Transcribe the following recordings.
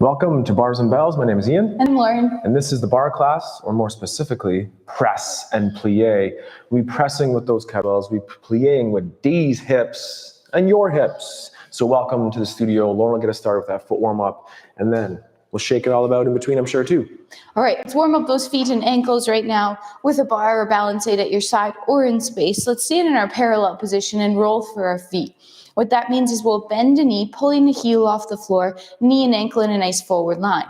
Welcome to Bars and Bells. My name is Ian. And Lauren. And this is the bar class, or more specifically, press and plié. We pressing with those kettlebells, we pliéing with these hips and your hips. So welcome to the studio. Lauren will get us started with that foot warm up, and then we'll shake it all about in between, I'm sure, too. All right, let's warm up those feet and ankles right now with a bar or balance aid at your side or in space. Let's stand in our parallel position and roll through our feet. What that means is we'll bend a knee, pulling the heel off the floor, knee and ankle in a nice forward line.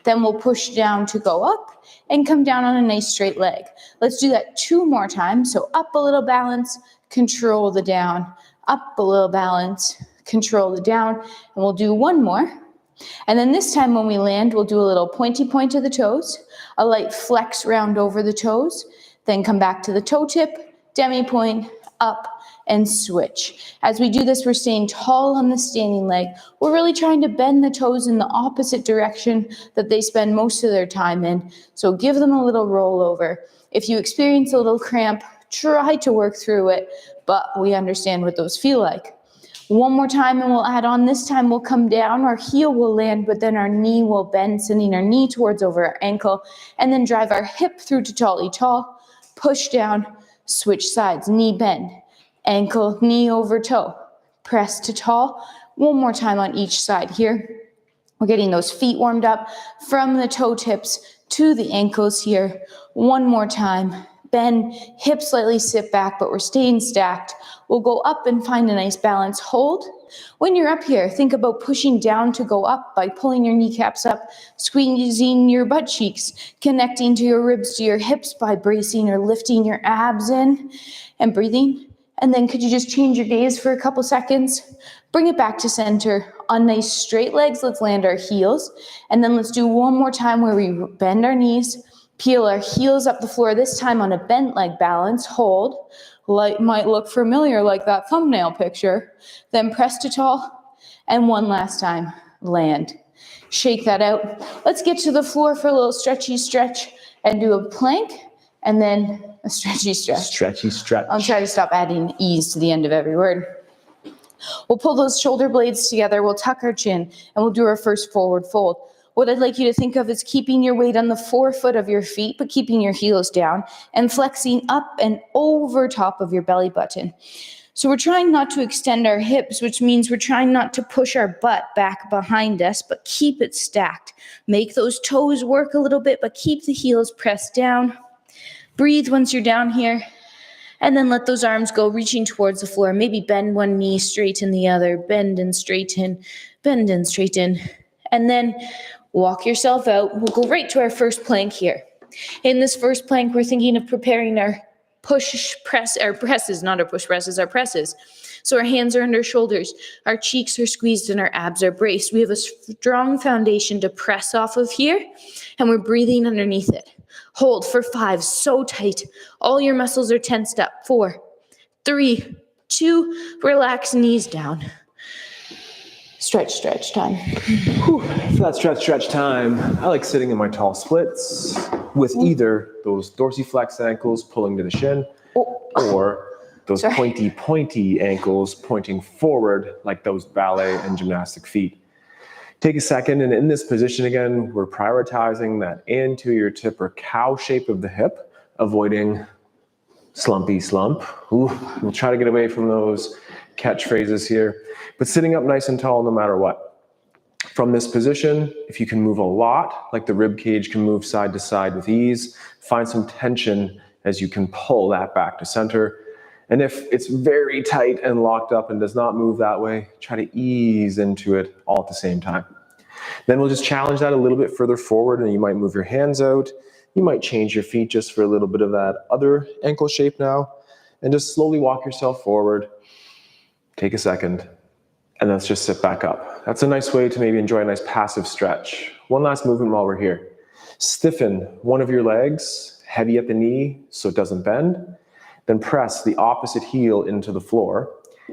Then we'll push down to go up and come down on a nice straight leg. Let's do that 2 more times. So up a little balance, control the down, up a little balance, control the down, and we'll do 1 more. And then this time when we land, we'll do a little pointy point of the toes, a light flex round over the toes, then come back to the toe tip, demi point, up, and switch. As we do this, we're staying tall on the standing leg. We're really trying to bend the toes in the opposite direction that they spend most of their time in. So give them a little rollover. If you experience a little cramp, try to work through it, but we understand what those feel like. 1 more time and we'll add on. This time we'll come down, our heel will land, but then our knee will bend, sending our knee towards over our ankle, and then drive our hip through to tally tall, push down, switch sides, knee bend, ankle, knee over toe, press to tall. 1 more time on each side here. We're getting those feet warmed up from the toe tips to the ankles here. 1 more time. Bend, hips slightly sit back, but we're staying stacked. We'll go up and find a nice balance hold. When you're up here, think about pushing down to go up by pulling your kneecaps up, squeezing your butt cheeks, connecting to your ribs, to your hips by bracing or lifting your abs in and breathing. And then could you just change your gaze for a couple seconds? Bring it back to center. On nice straight legs, let's land our heels. And then let's do 1 more time where we bend our knees, peel our heels up the floor, this time on a bent leg balance, hold. Might look familiar like that thumbnail picture. Then press to tall, and 1 last time, land. Shake that out. Let's get to the floor for a little stretchy stretch and do a plank, and then a stretchy stretch. Stretchy stretch. I'll try to stop adding e's to the end of every word. We'll pull those shoulder blades together, we'll tuck our chin, and we'll do our first forward fold. What I'd like you to think of is keeping your weight on the forefoot of your feet, but keeping your heels down and flexing up and over top of your belly button. So we're trying not to extend our hips, which means we're trying not to push our butt back behind us, but keep it stacked. Make those toes work a little bit, but keep the heels pressed down. Breathe once you're down here. And then let those arms go reaching towards the floor. Maybe bend one knee, straighten the other, bend and straighten, bend and straighten. And then walk yourself out. We'll go right to our first plank here. In this first plank, we're thinking of preparing our presses, not our push presses, our presses. So our hands are under shoulders, our cheeks are squeezed, and our abs are braced. We have a strong foundation to press off of here, and we're breathing underneath it. Hold for 5, so tight. All your muscles are tensed up. 4, 3, 2, relax, knees down. Stretch time. Whew. For that stretch time, I like sitting in my tall splits with either those dorsiflex ankles pulling to the shin or those pointy ankles pointing forward like those ballet and gymnastic feet. Take a second, and in this position again, we're prioritizing that anterior tip or cow shape of the hip, avoiding slumpy slump. We'll try to get away from those catchphrases here, but sitting up nice and tall no matter what. From this position, if you can move a lot, like the rib cage can move side to side with ease, find some tension as you can pull that back to center. And if it's very tight and locked up and does not move that way, try to ease into it all at the same time. Then we'll just challenge that a little bit further forward, and you might move your hands out. You might change your feet just for a little bit of that other ankle shape now, and just slowly walk yourself forward. Take a second, and let's just sit back up. That's a nice way to maybe enjoy a nice passive stretch. 1 last movement while we're here. Stiffen one of your legs, heavy at the knee so it doesn't bend. Then press the opposite heel into the floor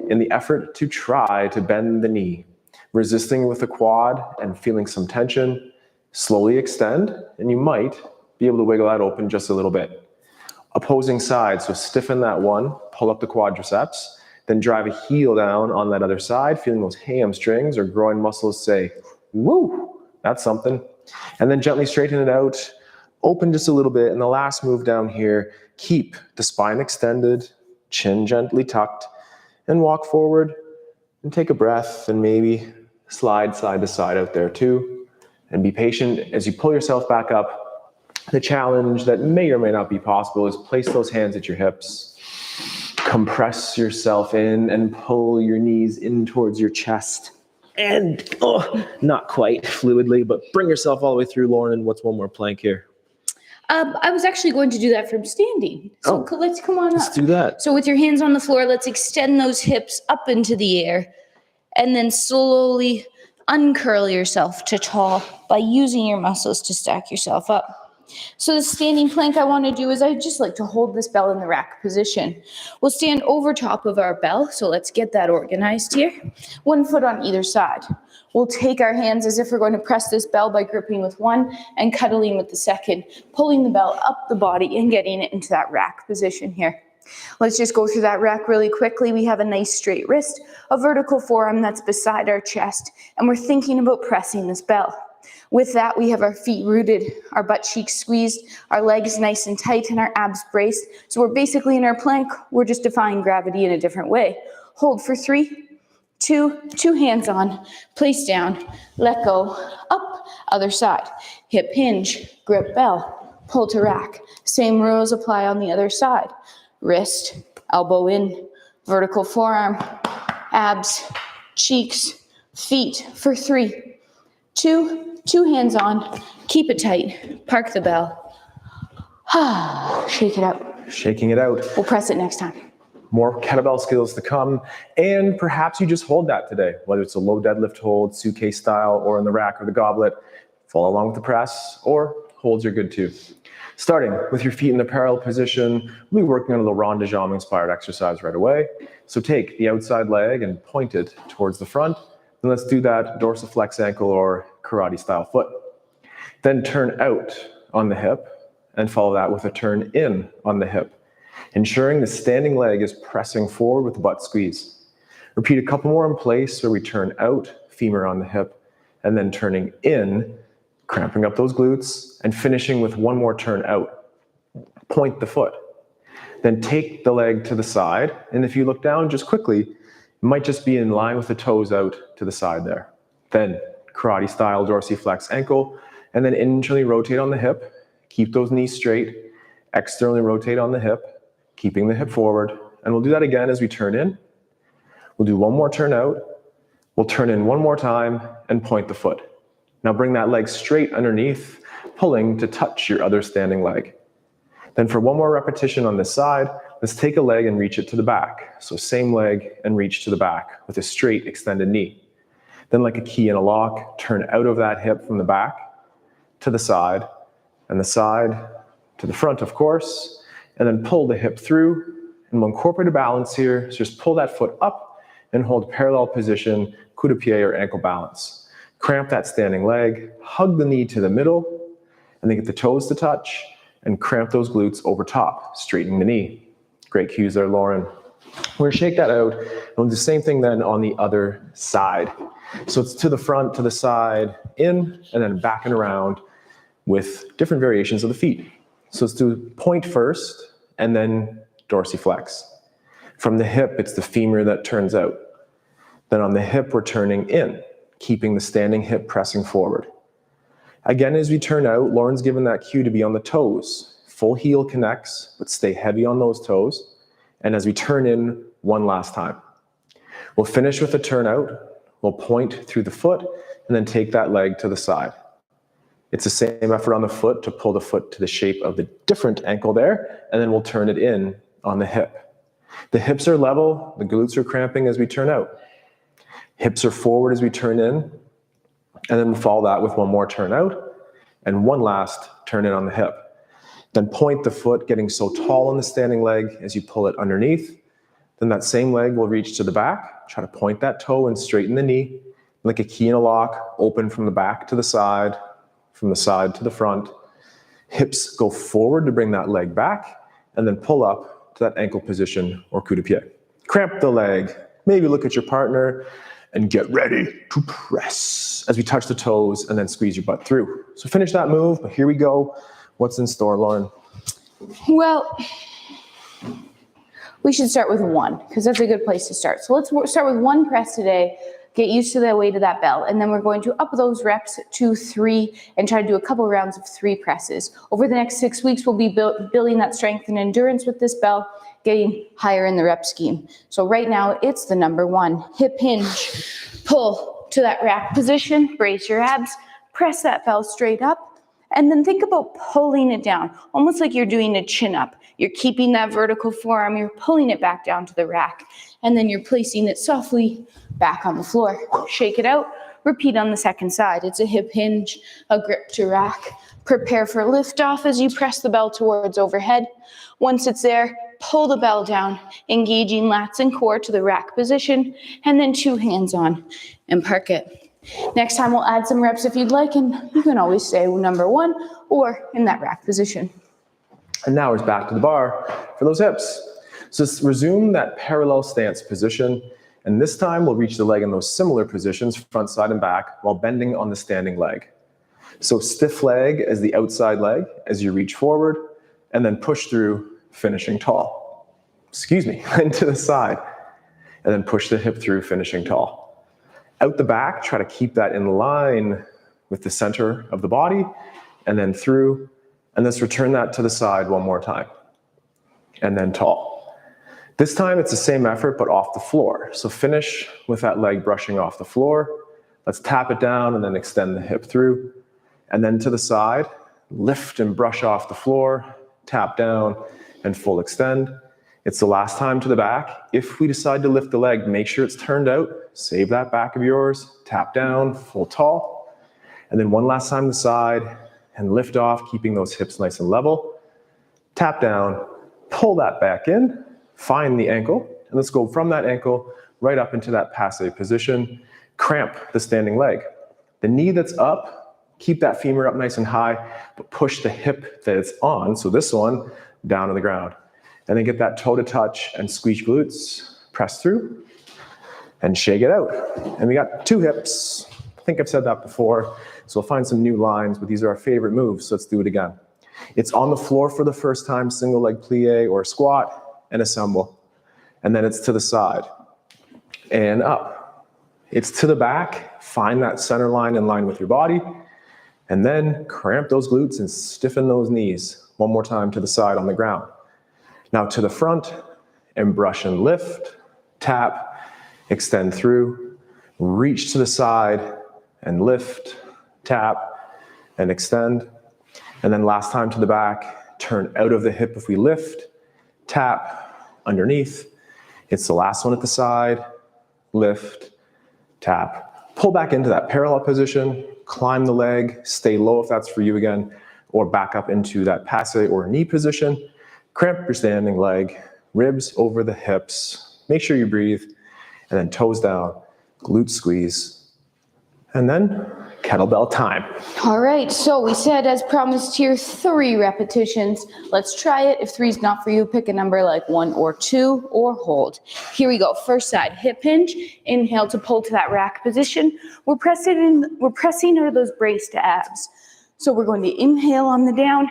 in the effort to try to bend the knee. Resisting with the quad and feeling some tension, slowly extend, and you might be able to wiggle that open just a little bit. Opposing side, so stiffen that one, pull up the quadriceps, then drive a heel down on that other side, feeling those hamstrings or groin muscles say, woo, That's something. And then gently straighten it out, open just a little bit. And the last move down here, keep the spine extended, chin gently tucked, and walk forward and take a breath and maybe slide side to side out there too. And be patient as you pull yourself back up. The challenge that may or may not be possible is place those hands at your hips. Compress yourself in and pull your knees in towards your chest. And, not quite fluidly, but bring yourself all the way through, Lauren. And what's one more plank here? I was actually going to do that from standing. So let's come on up. Let's do that. So with your hands on the floor, let's extend those hips up into the air and then slowly uncurl yourself to tall by using your muscles to stack yourself up. So the standing plank I want to do is I just like to hold this bell in the rack position. We'll stand over top of our bell, so let's get that organized here. One foot on either side. We'll take our hands as if we're going to press this bell by gripping with one and cuddling with the second, pulling the bell up the body and getting it into that rack position here. Let's just go through that rack really quickly. We have a nice straight wrist, a vertical forearm that's beside our chest, and we're thinking about pressing this bell. With that, we have our feet rooted, our butt cheeks squeezed, our legs nice and tight, and our abs braced. So we're basically in our plank. We're just defying gravity in a different way. Hold for 3, 2, hands on, place down, let go, up, other side. Hip hinge, grip bell, pull to rack. Same rules apply on the other side. Wrist, elbow in, vertical forearm, abs, cheeks, feet for 3, 2, hands on, keep it tight, park the bell. Shake it out. Shaking it out. We'll press it next time. More kettlebell skills to come, and perhaps you just hold that today, whether it's a low deadlift hold, suitcase style, or in the rack or the goblet. Follow along with the press, or holds are good too. Starting with your feet in the parallel position, we'll be working on a little Ron de Jambe inspired exercise right away. So take the outside leg and point it towards the front. And let's do that dorsiflex ankle or karate style foot. Then turn out on the hip and follow that with a turn in on the hip, ensuring the standing leg is pressing forward with the butt squeeze. Repeat a couple more in place where we turn out, femur on the hip, and then turning in, cramping up those glutes, and finishing with one more turn out. Point the foot. Then take the leg to the side, and if you look down just quickly, it might just be in line with the toes out to the side there. Then karate style dorsiflex ankle, and then internally rotate on the hip. Keep those knees straight. Externally rotate on the hip, keeping the hip forward. And we'll do that again as we turn in. We'll do one more turn out. We'll turn in one more time and point the foot. Now bring that leg straight underneath, pulling to touch your other standing leg. Then for one more repetition on this side, let's take a leg and reach it to the back. So same leg and reach to the back with a straight extended knee. Then like a key in a lock, turn out of that hip from the back to the side, and the side to the front, of course, and then pull the hip through. And we'll incorporate a balance here. So just pull that foot up and hold parallel position, coup de pied or ankle balance. Cramp that standing leg, hug the knee to the middle, and then get the toes to touch, and cramp those glutes over top, straightening the knee. Great cues there, Lauren. We're gonna shake that out, and we'll do the same thing then on the other side. So it's to the front, to the side, in, and then back and around with different variations of the feet. So let's do point first, and then dorsiflex. From the hip, it's the femur that turns out. Then on the hip, we're turning in, keeping the standing hip pressing forward. Again, as we turn out, Lauren's given that cue to be on the toes. Full heel connects, but stay heavy on those toes. And as we turn in one last time. We'll finish with a turn out. We'll point through the foot and then take that leg to the side. It's the same effort on the foot to pull the foot to the shape of the different ankle there, and then we'll turn it in on the hip. The hips are level, the glutes are cramping as we turn out. Hips are forward as we turn in, and then we'll follow that with one more turn out, and one last turn in on the hip. Then point the foot, getting so tall on the standing leg as you pull it underneath. Then that same leg will reach to the back, try to point that toe and straighten the knee, like a key in a lock, open from the back to the side, from the side to the front. Hips go forward to bring that leg back, and then pull up to that ankle position or coup de pied. Cramp the leg, maybe look at your partner, and get ready to press as we touch the toes and then squeeze your butt through. So finish that move, but here we go. What's in store, Lauren? Well, we should start with one, because that's a good place to start. So let's start with one press today. Get used to the weight of that bell, and then we're going to up those reps to 3 and try to do a couple rounds of 3 presses. Over the next 6 weeks, we'll be building that strength and endurance with this bell, getting higher in the rep scheme. So right now, it's the number 1. Hip hinge, pull to that rack position, brace your abs, press that bell straight up, and then think about pulling it down, almost like you're doing a chin up. You're keeping that vertical forearm, you're pulling it back down to the rack, and then you're placing it softly back on the floor. Shake it out, repeat on the second side. It's a hip hinge, a grip to rack. Prepare for liftoff as you press the bell towards overhead. Once it's there, pull the bell down, engaging lats and core to the rack position, and then 2 hands on and park it. Next time we'll add some reps if you'd like, and you can always stay number 1 or in that rack position. And now we're back to the bar for those hips. So just resume that parallel stance position, and this time we'll reach the leg in those similar positions, front, side, and back, while bending on the standing leg. So stiff leg as the outside leg as you reach forward, and then push through, finishing tall. And to the side, and then push the hip through, finishing tall. Out the back, try to keep that in line with the center of the body, and then through, and let's return that to the side one more time, and then tall. This time it's the same effort, but off the floor. So finish with that leg brushing off the floor. Let's tap it down and then extend the hip through, and then to the side, lift and brush off the floor, tap down, and full extend. It's the last time to the back. If we decide to lift the leg, make sure it's turned out. Save that back of yours. Tap down, full tall. And then one last time to the side and lift off, keeping those hips nice and level. Tap down, pull that back in, find the ankle, and let's go from that ankle right up into that passe position. Cramp the standing leg. The knee that's up, keep that femur up nice and high, but push the hip that it's on, so this one, down to the ground. And then get that toe to touch and squeeze glutes, press through, and shake it out. And we got 2 hips. I think I've said that before, so we'll find some new lines, but these are our favorite moves, so let's do it again. It's on the floor for the first time, single leg plie or squat, and assemble. And then it's to the side, and up. It's to the back, find that center line in line with your body, and then cramp those glutes and stiffen those knees. One more time to the side on the ground. Now to the front, and brush and lift, tap, extend through, reach to the side, and lift, tap, and extend. And then last time to the back, turn out of the hip if we lift, tap, underneath. It's the last one at the side, lift, tap. Pull back into that parallel position, climb the leg, stay low if that's for you again, or back up into that passe or knee position. Cramp your standing leg, ribs over the hips. Make sure you breathe, and then toes down, glute squeeze, and then kettlebell time. All right, so we said, as promised here, 3 repetitions. Let's try it. If 3 is not for you, pick a number like 1 or 2, or hold. Here we go. First side, hip hinge. Inhale to pull to that rack position. We're pressing into those braced abs. So we're going to inhale on the down.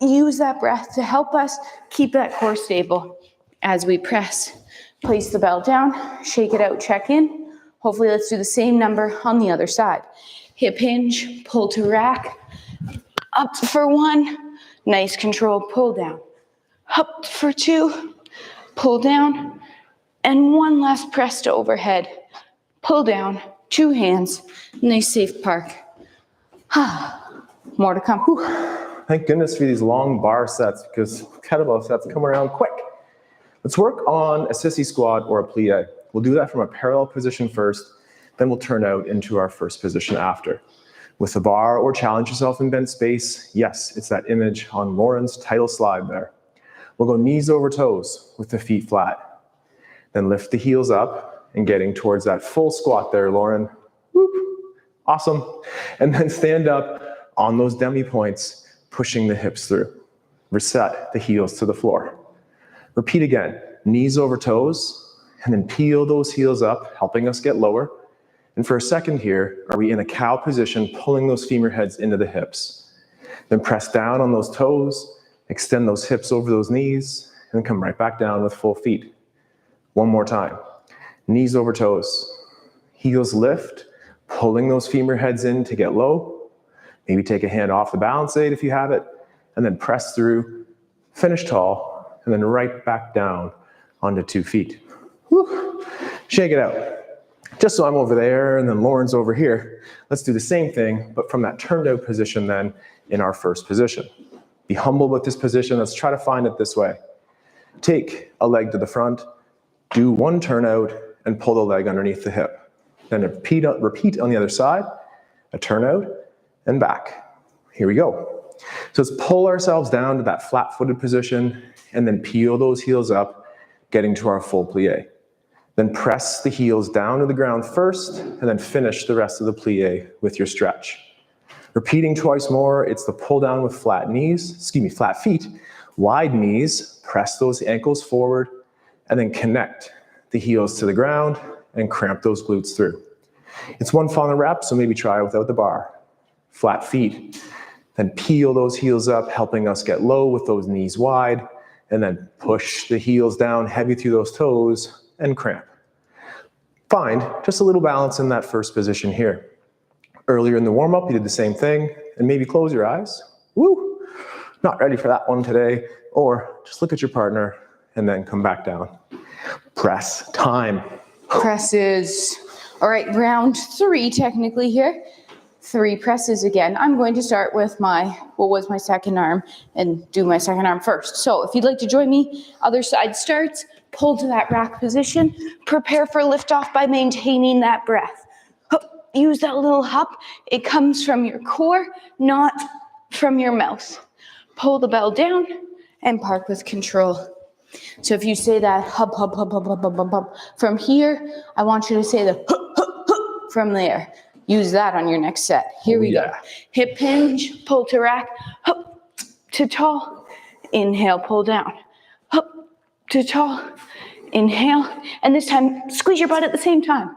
Use that breath to help us keep that core stable as we press. Place the bell down, shake it out, check in. Hopefully let's do the same number on the other side. Hip hinge, pull to rack, up for 1, nice control, pull down. Up for 2, pull down, and 1 last press to overhead. Pull down, 2 hands, nice safe park. More to come. Whew. Thank goodness for these long bar sets, because kettlebell sets come around quick. Let's work on a sissy squat or a plie. We'll do that from a parallel position first, then we'll turn out into our first position after. With a bar or challenge yourself in bench space, yes, it's that image on Lauren's title slide there. We'll go knees over toes with the feet flat. Then lift the heels up and getting towards that full squat there, Lauren. Whoop. Awesome. And then stand up on those demi points, pushing the hips through. Reset the heels to the floor. Repeat again, knees over toes, and then peel those heels up, helping us get lower. And for a second here, are we in a cow position, pulling those femur heads into the hips. Then press down on those toes, extend those hips over those knees, and then come right back down with full feet. One more time. Knees over toes. Heels lift, pulling those femur heads in to get low. Maybe take a hand off the balance aid if you have it, and then press through, finish tall, and then right back down onto 2 feet. Whew. Shake it out. Just so I'm over there and then Lauren's over here, let's do the same thing, but from that turned out position then in our first position. Be humble with this position. Let's try to find it this way. Take a leg to the front, do one turnout, and pull the leg underneath the hip. Then repeat on the other side, a turnout, and back. Here we go. So let's pull ourselves down to that flat-footed position, and then peel those heels up, getting to our full plie. Then press the heels down to the ground first, and then finish the rest of the plie with your stretch. Repeating twice more, it's the pull down with flat feet, wide knees, press those ankles forward, and then connect the heels to the ground and cramp those glutes through. It's one final rep, so maybe try it without the bar. Flat feet, then peel those heels up, helping us get low with those knees wide, and then push the heels down heavy through those toes, and cramp. Find just a little balance in that first position here. Earlier in the warm-up, you did the same thing, and maybe close your eyes. Woo! Not ready for that one today, or just look at your partner and then come back down. Press time. Presses. All right, round 3 technically here. 3 presses again. I'm going to start with what was my second arm and do my second arm first. So if you'd like to join me, other side starts. Pull to that rack position. Prepare for liftoff by maintaining that breath. Use that little hop. It comes from your core, not from your mouth. Pull the bell down and park with control. So if you say that hub, hub, hub, hub, hub, hub, hub, hub, from here, I want you to say the hup, hup, hup from there. Use that on your next set. Here we go. Hip hinge, pull to rack, hup, to tall. Inhale, pull down. Hup, to tall. Inhale, and this time squeeze your butt at the same time,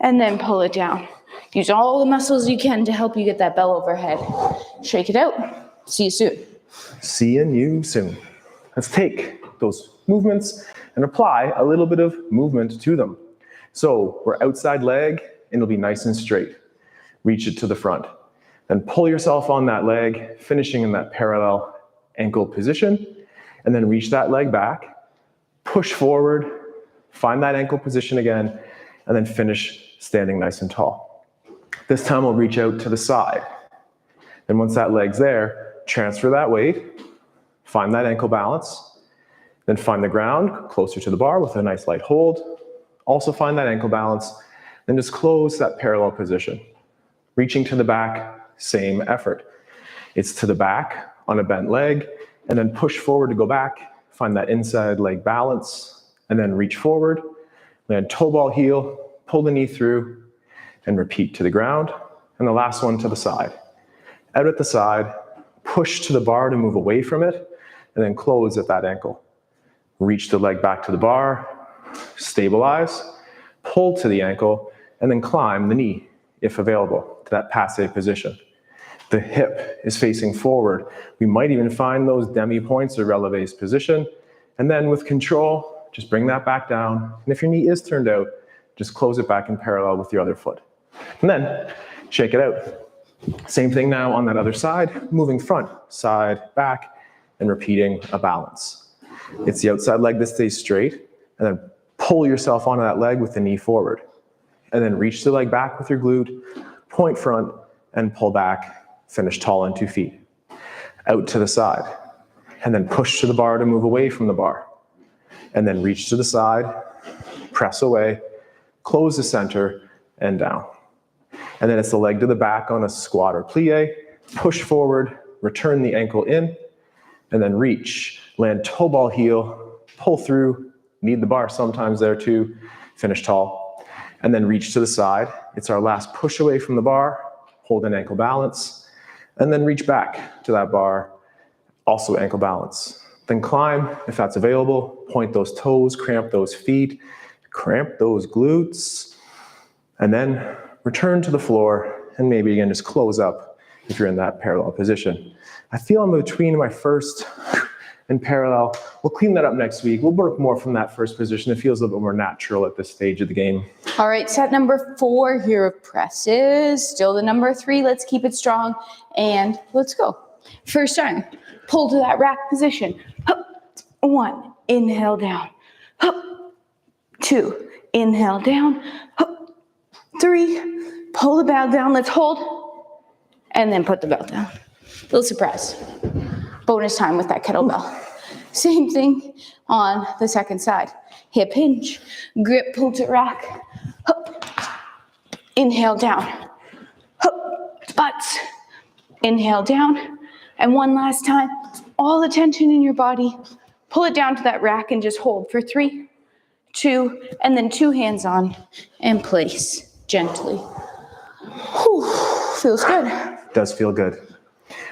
and then pull it down. Use all the muscles you can to help you get that bell overhead. Shake it out. See you soon. Seeing you soon. Let's take those movements and apply a little bit of movement to them. So we're outside leg, and it'll be nice and straight. Reach it to the front. Then pull yourself on that leg, finishing in that parallel ankle position, and then reach that leg back. Push forward, find that ankle position again, and then finish standing nice and tall. This time we'll reach out to the side. Then once that leg's there, transfer that weight, find that ankle balance, then find the ground closer to the bar with a nice light hold. Also find that ankle balance, then just close that parallel position. Reaching to the back, same effort. It's to the back on a bent leg, and then push forward to go back. Find that inside leg balance, and then reach forward, land toe ball heel, pull the knee through, and repeat to the ground. And the last one to the side. Out at the side, push to the bar to move away from it, and then close at that ankle. Reach the leg back to the bar, stabilize, pull to the ankle, and then climb the knee, if available, to that passe position. The hip is facing forward. We might even find those demi points or releves position. And then with control, just bring that back down. And if your knee is turned out, just close it back in parallel with your other foot. And then shake it out. Same thing now on that other side, moving front, side, back, and repeating a balance. It's the outside leg that stays straight, and then pull yourself onto that leg with the knee forward. And then reach the leg back with your glute, point front, and pull back. Finish tall on 2 feet. Out to the side. And then push to the bar to move away from the bar. And then reach to the side, press away, close the center, and down. And then it's the leg to the back on a squat or plie. Push forward, return the ankle in, and then reach. Land toe ball heel, pull through, need the bar sometimes there too. Finish tall. And then reach to the side. It's our last push away from the bar. Hold an ankle balance. And then reach back to that bar, also ankle balance. Then climb, if that's available, point those toes, cramp those feet, Cramp those glutes. And then return to the floor and maybe again just close up if you're in that parallel position. I feel I'm between my first and parallel. We'll clean that up next week. We'll work more from that first position. It feels a little bit more natural at this stage of the game. All right, set number 4 here of presses. Still the number 3. Let's keep it strong and let's go. First time, pull to that rack position. 1, inhale down. 2, inhale down. 3, pull the bell down. Let's hold and then put the bell down. Little surprise. Bonus time with that kettlebell. Same thing on the second side. Hip hinge, grip, pull to rack. Inhale down. Butts. Inhale down. And one last time, all the tension in your body. Pull it down to that rack and just hold for 3, 2, and then 2 hands on and place gently. Whew, feels good. Does feel good.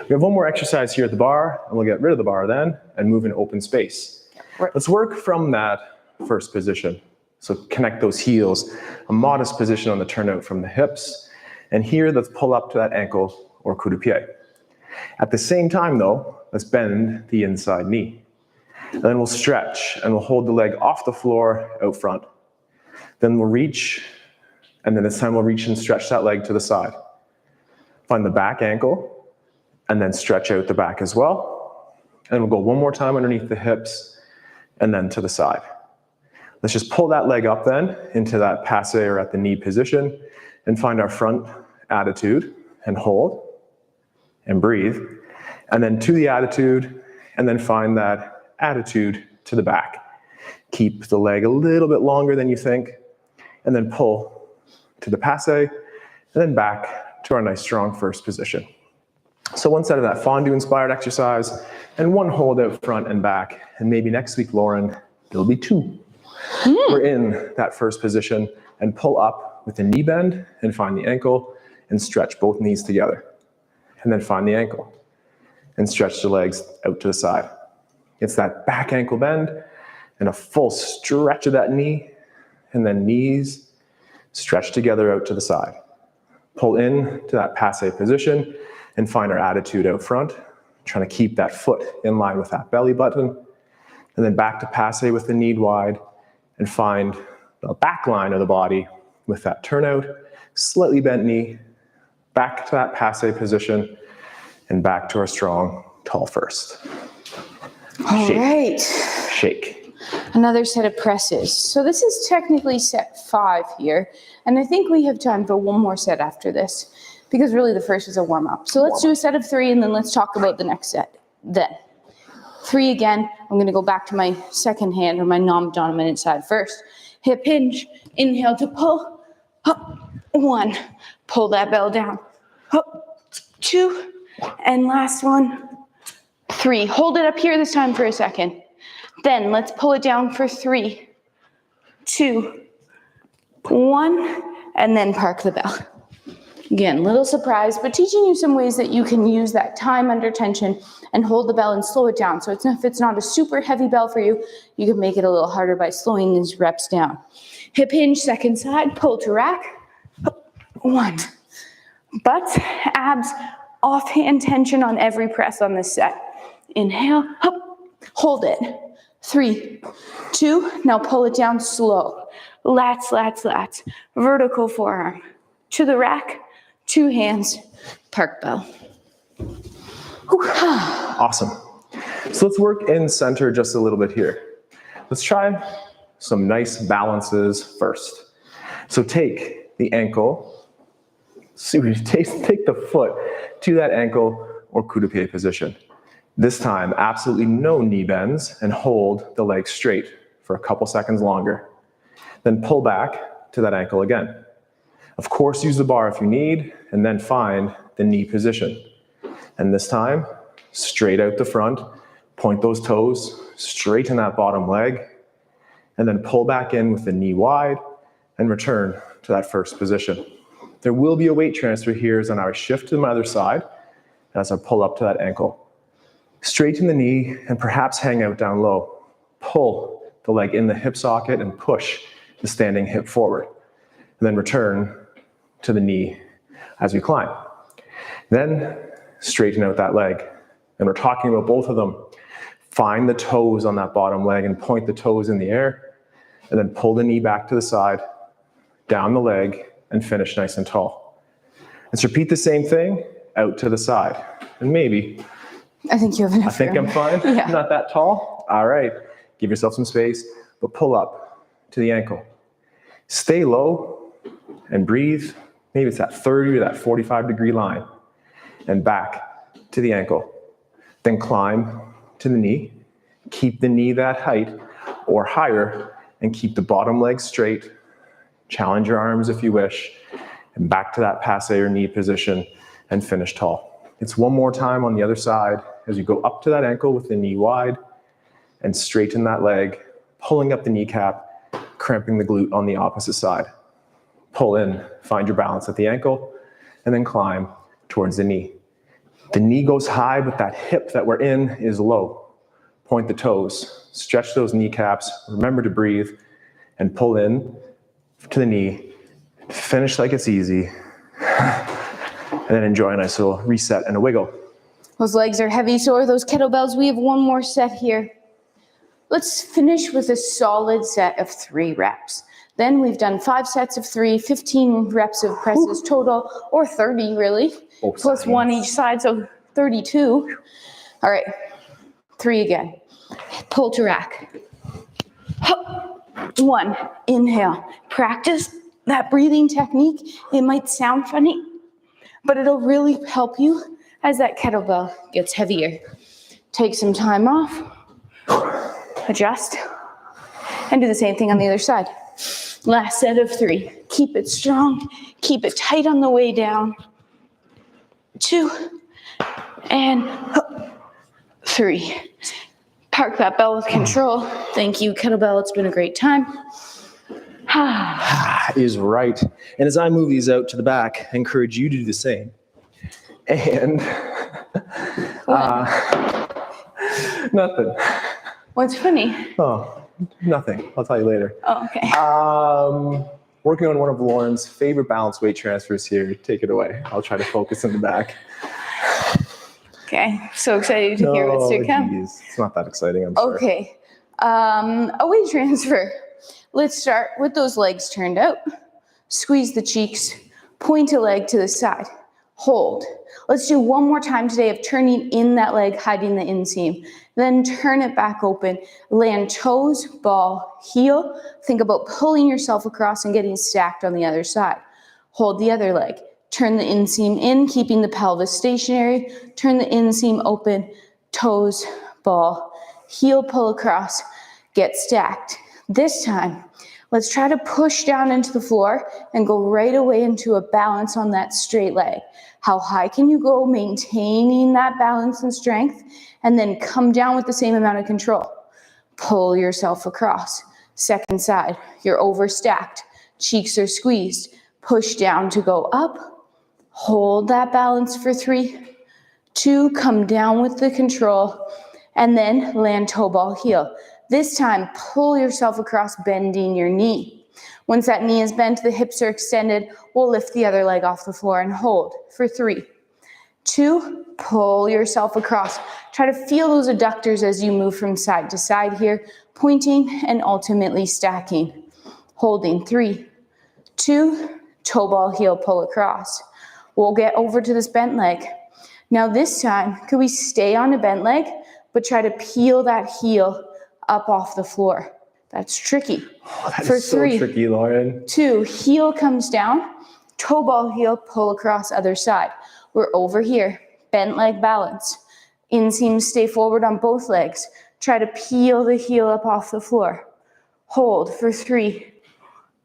We have one more exercise here at the bar, and we'll get rid of the bar then and move in open space. Right. Let's work from that first position. So connect those heels, a modest position on the turnout from the hips. And here, let's pull up to that ankle or coup de pied. At the same time though, let's bend the inside knee. And then we'll stretch and we'll hold the leg off the floor out front. Then we'll reach, and then this time we'll reach and stretch that leg to the side. Find the back ankle, and then stretch out the back as well. And we'll go one more time underneath the hips and then to the side. Let's just pull that leg up then into that passe or at the knee position and find our front attitude and hold and breathe. And then to the attitude and then find that attitude to the back. Keep the leg a little bit longer than you think and then pull to the passe and then back to our nice strong first position. So one set of that fondue-inspired exercise and one hold out front and back. And maybe next week, Lauren, there'll be 2. We're in that first position and pull up with the knee bend and find the ankle and stretch both knees together. And then find the ankle and stretch the legs out to the side. It's that back ankle bend and a full stretch of that knee and then knees stretch together out to the side. Pull in to that passe position and find our attitude out front, trying to keep that foot in line with that belly button. And then back to passe with the knee wide and find the back line of the body with that turnout, slightly bent knee, back to that passe position and back to our strong, tall first. All Shake. right. Shake. Another set of presses. So this is technically set 5 here. And I think we have time for one more set after this, because really the first is a warm-up. So let's do a set of 3 and then let's talk about the next set. Then 3 again. I'm going to go back to my second hand or my non-dominant side first. Hip hinge. Inhale to pull. 1. Pull that bell down. 2. And last one. 3. Hold it up here this time for a second. Then let's pull it down for 3, 2, 1, and then park the bell. Again, little surprise, but teaching you some ways that you can use that time under tension and hold the bell and slow it down. So if it's not a super heavy bell for you, you can make it a little harder by slowing these reps down. Hip hinge, second side, pull to rack. 1. Butts, abs, offhand tension on every press on this set. Inhale, hold it. 3, 2, now pull it down slow. Lats, lats, lats. Vertical forearm. To the rack, 2 hands, park bell. Awesome. So let's work in center just a little bit here. Let's try some nice balances first. So take the ankle, take the foot to that ankle or coup de pied position. This time, absolutely no knee bends and hold the leg straight for a couple seconds longer. Then pull back to that ankle again. Of course, use the bar if you need, and then find the knee position. And this time, straight out the front, point those toes, straighten that bottom leg, and then pull back in with the knee wide and return to that first position. There will be a weight transfer here as I shift to my other side as I pull up to that ankle. Straighten the knee and perhaps hang out down low. Pull the leg in the hip socket and push the standing hip forward. And then return to the knee as we climb. Then straighten out that leg. And we're talking about both of them. Find the toes on that bottom leg and point the toes in the air. And then pull the knee back to the side, down the leg, and finish nice and tall. Let's repeat the same thing out to the side. And maybe. I think you have enough I think room. I'm fine. Yeah. Not that tall. All right. Give yourself some space, but pull up to the ankle. Stay low and breathe. Maybe it's that 30 or that 45-degree line. And back to the ankle. Then climb to the knee. Keep the knee that height or higher and keep the bottom leg straight. Challenge your arms if you wish. And back to that passe or knee position and finish tall. It's one more time on the other side as you go up to that ankle with the knee wide and straighten that leg, pulling up the kneecap, cramping the glute on the opposite side. Pull in, find your balance at the ankle, and then climb towards the knee. The knee goes high, but that hip that we're in is low. Point the toes, stretch those kneecaps, remember to breathe, and pull in to the knee. Finish like it's easy. And then enjoy a nice little reset and a wiggle. Those legs are heavy, so are those kettlebells. We have one more set here. Let's finish with a solid set of 3 reps. Then we've done 5 sets of 3, 15 reps of presses total, or 30 really, plus 1 each side, so 32. All right, 3 again. Pull to rack. 1, inhale. Practice that breathing technique. It might sound funny, but it'll really help you as that kettlebell gets heavier. Take some time off, adjust, and do the same thing on the other side. Last set of 3. Keep it strong, keep it tight on the way down. 2, and 3. Park that bell with control. Thank you, kettlebell. It's been a great time. Is right. And as I move these out to the back, I encourage you to do the same. And nothing. What's funny? Oh, nothing. I'll tell you later. Oh, okay. Working on one of Lauren's favorite balance weight transfers here. Take it away. I'll try to focus in the back. Okay, so excited to hear what's to come. Geez. It's not that exciting, I'm sure. Okay, a weight transfer. Let's start with those legs turned out. Squeeze the cheeks, point a leg to the side, hold. Let's do one more time today of turning in that leg, hiding the inseam. Then turn it back open, land toes, ball, heel. Think about pulling yourself across and getting stacked on the other side. Hold the other leg. Turn the inseam in, keeping the pelvis stationary. Turn the inseam open, toes, ball, heel, pull across, get stacked. This time, let's try to push down into the floor and go right away into a balance on that straight leg. How high can you go, maintaining that balance and strength, and then come down with the same amount of control. Pull yourself across. Second side, you're overstacked. Cheeks are squeezed. Push down to go up. Hold that balance for 3, 2, come down with the control, and then land toe ball heel. This time, pull yourself across, bending your knee. Once that knee is bent, the hips are extended, we'll lift the other leg off the floor and hold for 3, 2, pull yourself across. Try to feel those adductors as you move from side to side here, pointing and ultimately stacking. Holding 3, 2, toe ball heel, pull across. We'll get over to this bent leg. Now this time, could we stay on a bent leg, but try to peel that heel up off the floor? That's tricky. Oh, that for is so 3, tricky, Lauren. 2, heel comes down, toe ball heel, pull across other side. We're over here, bent leg balance. Inseams stay forward on both legs. Try to peel the heel up off the floor. Hold for 3,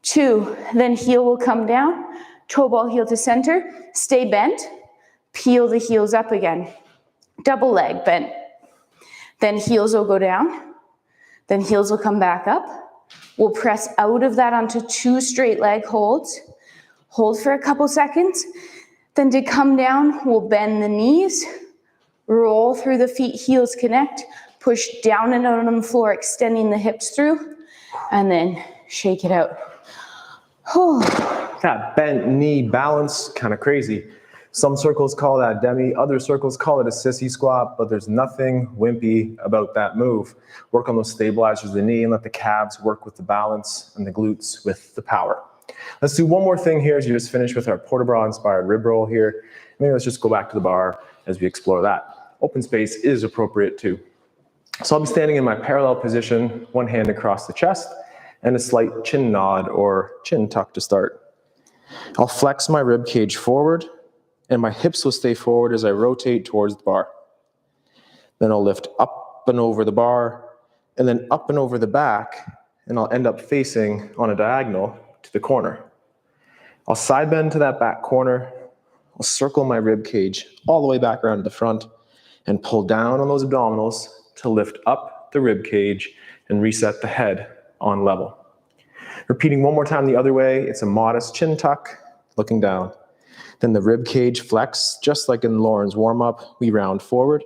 2, then heel will come down, toe ball heel to center, stay bent, peel the heels up again. Double leg bent. Then heels will go down, then heels will come back up. We'll press out of that onto 2 straight leg holds. Hold for a couple seconds. Then to come down, we'll bend the knees, roll through the feet, heels connect, push down and out on the floor, extending the hips through, and then shake it out. Whew. That bent knee balance, kind of crazy. Some circles call that demi, other circles call it a sissy squat, but there's nothing wimpy about that move. Work on those stabilizers of the knee and let the calves work with the balance and the glutes with the power. Let's do one more thing here as you just finish with our port de bras inspired rib roll here. Maybe let's just go back to the bar as we explore that. Open space is appropriate too. So I'll be standing in my parallel position, one hand across the chest, and a slight chin nod or chin tuck to start. I'll flex my rib cage forward, and my hips will stay forward as I rotate towards the bar. Then I'll lift up and over the bar, and then up and over the back, and I'll end up facing on a diagonal to the corner. I'll side bend to that back corner. I'll circle my rib cage all the way back around to the front and pull down on those abdominals to lift up the rib cage and reset the head on level. Repeating one more time the other way, it's a modest chin tuck, looking down. Then the rib cage flex, just like in Lauren's warm-up, we round forward.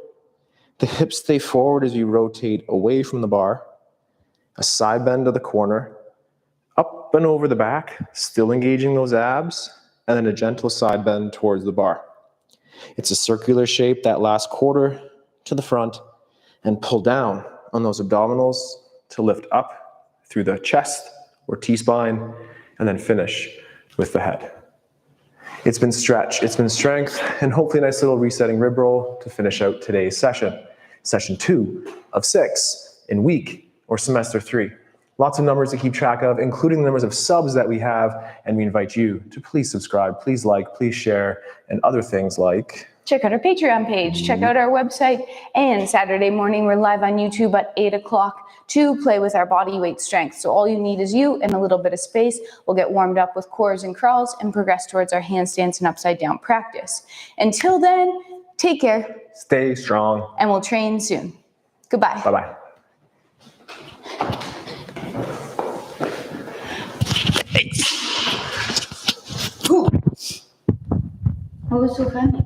The hips stay forward as we rotate away from the bar. A side bend to the corner, up and over the back, still engaging those abs, and then a gentle side bend towards the bar. It's a circular shape, that last quarter to the front, and pull down on those abdominals to lift up through the chest or T-spine, and then finish with the head. It's been stretch, it's been strength, and hopefully a nice little resetting rib roll to finish out today's session. Session 2 of 6 in week or semester 3. Lots of numbers to keep track of, including the numbers of subs that we have, and we invite you to please subscribe, please like, please share, and other things like... Check out our Patreon page, check out our website, and Saturday morning we're live on YouTube at 8 o'clock to play with our body weight strength. So all you need is you and a little bit of space. We'll get warmed up with cores and crawls and progress towards our handstands and upside down practice. Until then, take care. Stay strong. And we'll train soon. Goodbye. Bye-bye. That was so funny.